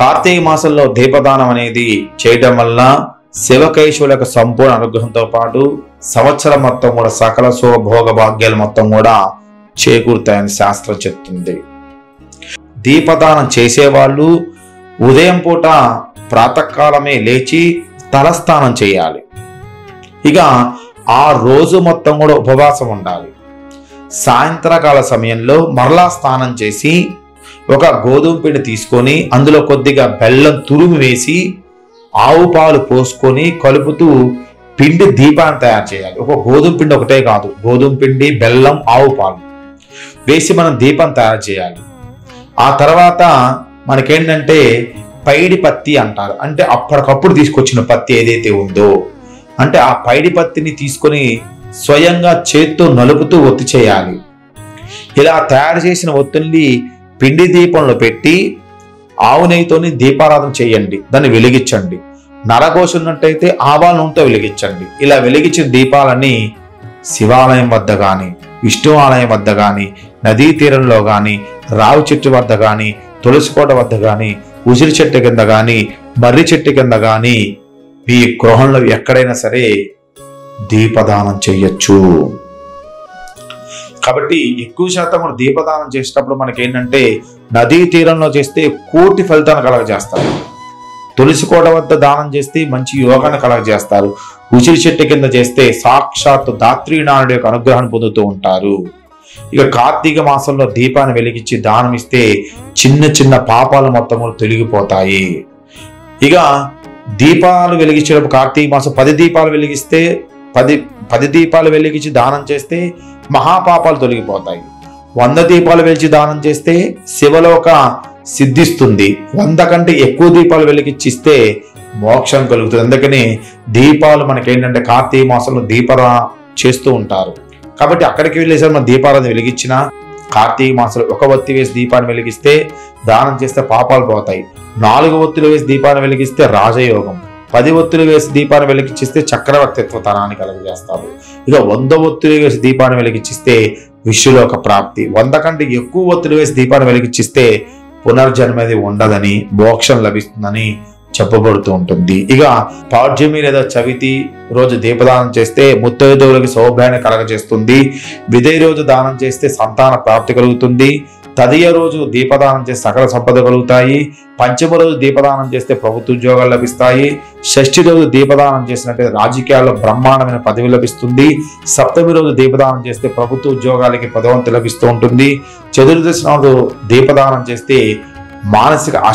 కార్తీక మాసంలో దీపదానం అనేది చేయడం వల్ల శివకేశవులకు సంపూర్ణ అనుగ్రహంతో పాటు సంవత్సరం మొత్తం కూడా సకల శుభభోగ భాగ్యాలు మొత్తం కూడా చేకూరుతాయని శాస్త్రం చెప్తుంది. దీపదానం చేసేవాళ్ళు ఉదయం పూట ప్రాతకాలమే లేచి తలస్నానం చేయాలి. ఇక ఆ రోజు మొత్తం కూడా ఉపవాసం ఉండాలి. సాయంత్రకాల సమయంలో మరలా స్నానం చేసి ఒక గోధుమ పిండి తీసుకొని అందులో కొద్దిగా బెల్లం తురుము వేసి ఆవు పాలు పోసుకొని కలుపుతూ పిండి దీపాన్ని తయారు చేయాలి. ఒక గోధుమ పిండి ఒకటే కాదు, గోధుమ పిండి, బెల్లం, ఆవు పాలు వేసి మనం దీపం తయారు చేయాలి. ఆ తర్వాత మనకేంటంటే పైడి పత్తి అంటారు. అంటే అప్పటికప్పుడు తీసుకొచ్చిన పత్తి ఏదైతే ఉందో అంటే ఆ పైడి పత్తిని తీసుకొని స్వయంగా చేత్తో నలుపుతూ ఒత్తి చేయాలి. ఇలా తయారు చేసిన ఒత్తుల్ని పిండి దీపంలో పెట్టి ఆవు నెయ్యితోని దీపారాధన చేయండి, దాన్ని వెలిగించండి. నరఘోష ఉన్నట్టయితే ఆవాల నూనెతో వెలిగించండి. ఇలా వెలిగించిన దీపాలని శివాలయం వద్ద కానీ, విష్ణు ఆలయం వద్ద కానీ, నదీ తీరంలో కానీ, రావి చెట్టు వద్ద కానీ, తులసి కోట వద్ద కానీ, ఉసిరి చెట్టు కింద కానీ, మర్రి చెట్టు కింద కానీ మీ గృహంలో ఎక్కడైనా సరే దీపదానం చేయొచ్చు. కాబట్టి ఎక్కువ శాతం మనం దీపదానం చేసేటప్పుడు మనకేంటంటే నదీ తీరంలో చేస్తే కోటి ఫలితాన్ని కలగజేస్తారు. తులసి కోట వద్ద దానం చేస్తే మంచి యోగాన్ని కలగజేస్తారు. ఉసిరి చెట్టు కింద చేస్తే సాక్షాత్తు దాత్రీనారాయణుడి యొక్క అనుగ్రహాన్ని పొందుతూ ఉంటారు. ఇక కార్తీక మాసంలో దీపాన్ని వెలిగించి దానం ఇస్తే చిన్న చిన్న పాపాలు మొత్తము తొలగిపోతాయి. ఇక దీపాలు వెలిగించేటప్పుడు కార్తీక మాసం 10 దీపాలు వెలిగిస్తే 10 దీపాలు వెలిగించి దానం చేస్తే మహాపాపాలు తొలగిపోతాయి. 100 దీపాలు వెలిచి దానం చేస్తే శివలోక సిద్ధిస్తుంది. 100 కంటే ఎక్కువ దీపాలు వెలిగించిస్తే మోక్షం కలుగుతుంది. అందుకని దీపాలు మనకేంటంటే కార్తీక మాసంలో దీపారాధన చేస్తూ ఉంటారు. కాబట్టి అక్కడికి వెళ్ళేసరి మన దీపారాధన వెలిగించిన కార్తీక మాసంలో 1 ఒత్తి వేసి దీపాన్ని వెలిగిస్తే దానం చేస్తే పాపాలు పోతాయి. 4 ఒత్తులు వేసి దీపాన్ని వెలిగిస్తే రాజయోగం. 10 ఒత్తులు వేసి దీపాన్ని వెలిగించిస్తే చక్రవర్తిత్వ తనాన్ని కలుగజేస్తారు. ఇక 100 ఒత్తులు వేసి దీపాన్ని వెలిగించిస్తే విష్ణులోక ప్రాప్తి. 100 కంటే ఎక్కువ ఒత్తులు వేసి దీపాన్ని వెలిగించిస్తే పునర్జన్మది ఉండదని, మోక్షం లభిస్తుందని చెప్పబడుతూ ఉంటుంది. ఇక పౌర్ణమి లేదా చవితి రోజు దీపదానం చేస్తే ముత్తైదువులకి సౌభాగ్యాన్ని కలగజేస్తుంది. విదే రోజు దానం చేస్తే సంతాన ప్రాప్తి కలుగుతుంది. తదియ రోజు దీపదానం చేస్తే సకల సంపద కలుగుతాయి. పంచమ రోజు దీపదానం చేస్తే ప్రభుత్వ ఉద్యోగాలు లభిస్తాయి. షష్ఠి రోజు దీపదానం చేసినట్టే రాజకీయాల్లో బ్రహ్మాండమైన పదవి లభిస్తుంది. సప్తమి రోజు దీపదానం చేస్తే ప్రభుత్వ ఉద్యోగాలకి పదవంతి లభిస్తూ ఉంటుంది. చతుర్దశి నాడు దీపదానం చేస్తే మానసిక